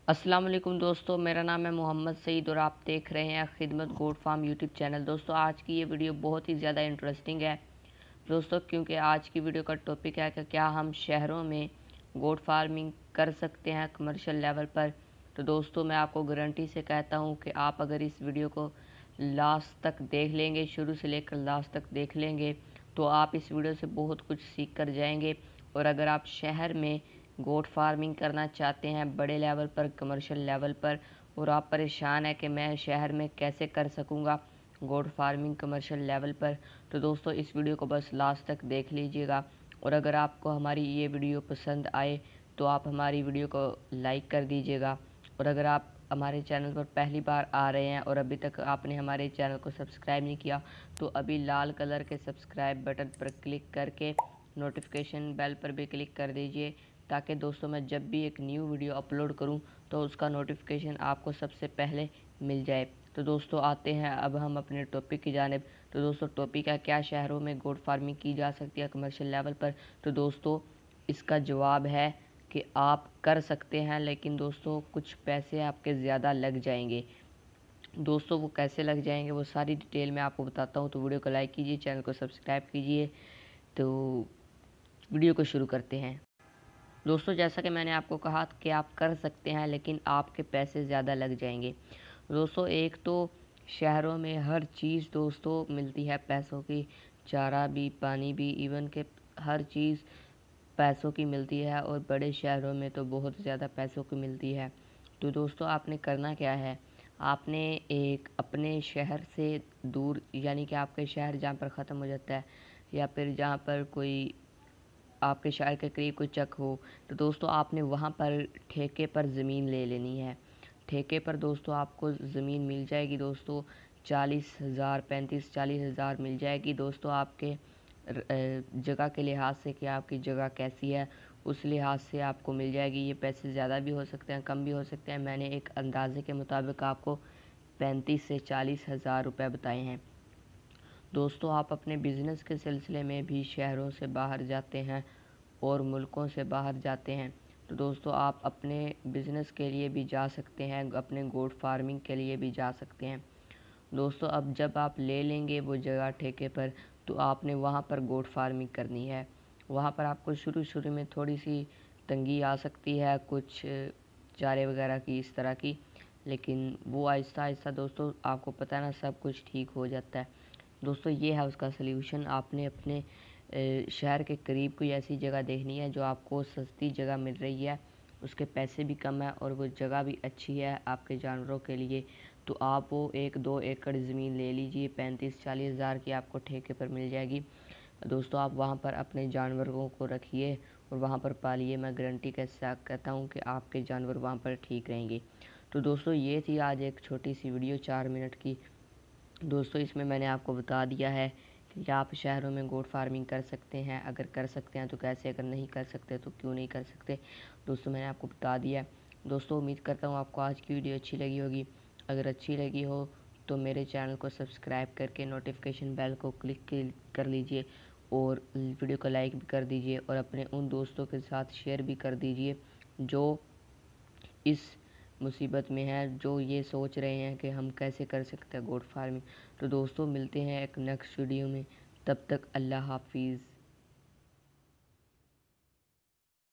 अस्सलाम वालेकुम दोस्तों, मेरा नाम है मोहम्मद सईद और आप देख रहे हैं खिदमत गोट फार्म यूट्यूब चैनल। दोस्तों आज की ये वीडियो बहुत ही ज़्यादा इंटरेस्टिंग है दोस्तों, क्योंकि आज की वीडियो का टॉपिक है कि क्या हम शहरों में गोट फार्मिंग कर सकते हैं कमर्शियल लेवल पर। तो दोस्तों मैं आपको गारंटी से कहता हूँ कि आप अगर इस वीडियो को लास्ट तक देख लेंगे, शुरू से लेकर लास्ट तक देख लेंगे, तो आप इस वीडियो से बहुत कुछ सीख कर जाएंगे। और अगर आप शहर में गोट फार्मिंग करना चाहते हैं बड़े लेवल पर, कमर्शियल लेवल पर, और आप परेशान हैं कि मैं शहर में कैसे कर सकूंगा गोट फार्मिंग कमर्शियल लेवल पर, तो दोस्तों इस वीडियो को बस लास्ट तक देख लीजिएगा। और अगर आपको हमारी ये वीडियो पसंद आए तो आप हमारी वीडियो को लाइक कर दीजिएगा। और अगर आप हमारे चैनल पर पहली बार आ रहे हैं और अभी तक आपने हमारे चैनल को सब्सक्राइब नहीं किया, तो अभी लाल कलर के सब्सक्राइब बटन पर क्लिक करके नोटिफिकेशन बेल पर भी क्लिक कर दीजिए, ताकि दोस्तों मैं जब भी एक न्यू वीडियो अपलोड करूं तो उसका नोटिफिकेशन आपको सबसे पहले मिल जाए। तो दोस्तों आते हैं अब हम अपने टॉपिक की जानिब। तो दोस्तों टॉपिक है, क्या शहरों में गोट फार्मिंग की जा सकती है कमर्शियल लेवल पर। तो दोस्तों इसका जवाब है कि आप कर सकते हैं, लेकिन दोस्तों कुछ पैसे आपके ज़्यादा लग जाएंगे। दोस्तों वो कैसे लग जाएंगे वो सारी डिटेल में आपको बताता हूँ। तो वीडियो को लाइक कीजिए, चैनल को सब्सक्राइब कीजिए। तो वीडियो को शुरू करते हैं। दोस्तों जैसा कि मैंने आपको कहा कि आप कर सकते हैं, लेकिन आपके पैसे ज़्यादा लग जाएंगे। दोस्तों एक तो शहरों में हर चीज़ दोस्तों मिलती है पैसों की, चारा भी, पानी भी, इवन के हर चीज़ पैसों की मिलती है, और बड़े शहरों में तो बहुत ज़्यादा पैसों की मिलती है। तो दोस्तों आपने करना क्या है, आपने एक अपने शहर से दूर, यानी कि आपके शहर जहाँ पर ख़त्म हो जाता है या फिर जहाँ पर कोई आपके शहर के करीब कोई चक हो, तो दोस्तों आपने वहाँ पर ठेके पर ज़मीन ले लेनी है। ठेके पर दोस्तों आपको ज़मीन मिल जाएगी दोस्तों 40,000, 35-40,000 मिल जाएगी दोस्तों आपके जगह के लिहाज से कि आपकी जगह कैसी है, उस लिहाज से आपको मिल जाएगी। ये पैसे ज़्यादा भी हो सकते हैं, कम भी हो सकते हैं। मैंने एक अंदाजे के मुताबिक आपको 35 से 40,000 रुपये बताए हैं। दोस्तों आप अपने बिज़नेस के सिलसिले में भी शहरों से बाहर जाते हैं और मुल्कों से बाहर जाते हैं, तो दोस्तों आप अपने बिज़नेस के लिए भी जा सकते हैं, अपने गोट फार्मिंग के लिए भी जा सकते हैं। दोस्तों अब जब आप ले लेंगे वो जगह ठेके पर, तो आपने वहाँ पर गोट फार्मिंग करनी है। वहाँ पर आपको शुरू शुरू में थोड़ी सी तंगी आ सकती है, कुछ चारे वगैरह की, इस तरह की, लेकिन वो आहिस्ता आहिस्ता दोस्तों आपको पता है ना, सब कुछ ठीक हो जाता है। दोस्तों ये है उसका सल्यूशन। आपने अपने शहर के करीब कोई ऐसी जगह देखनी है जो आपको सस्ती जगह मिल रही है, उसके पैसे भी कम है और वो जगह भी अच्छी है आपके जानवरों के लिए। तो आप वो 1-2 एकड़ ज़मीन ले लीजिए, 35-40 हज़ार की आपको ठेके पर मिल जाएगी। दोस्तों आप वहाँ पर अपने जानवरों को रखिए और वहाँ पर पालिए। मैं गारंटी के साथ कहता हूँ कि आपके जानवर वहाँ पर ठीक रहेंगे। तो दोस्तों ये थी आज एक छोटी सी वीडियो 4 मिनट की। दोस्तों इसमें मैंने आपको बता दिया है कि आप शहरों में गोट फार्मिंग कर सकते हैं। अगर कर सकते हैं तो कैसे, अगर नहीं कर सकते तो क्यों नहीं कर सकते, दोस्तों मैंने आपको बता दिया है। दोस्तों उम्मीद करता हूँ आपको आज की वीडियो अच्छी लगी होगी। अगर अच्छी लगी हो तो मेरे चैनल को सब्सक्राइब करके नोटिफिकेशन बेल को क्लिक कर लीजिए और वीडियो को लाइक भी कर दीजिए, और अपने उन दोस्तों के साथ शेयर भी कर दीजिए जो इस मुसीबत में है, जो ये सोच रहे हैं कि हम कैसे कर सकते हैं गोट फार्मिंग। तो दोस्तों मिलते हैं एक नेक्स्ट वीडियो में, तब तक अल्लाह हाफिज़।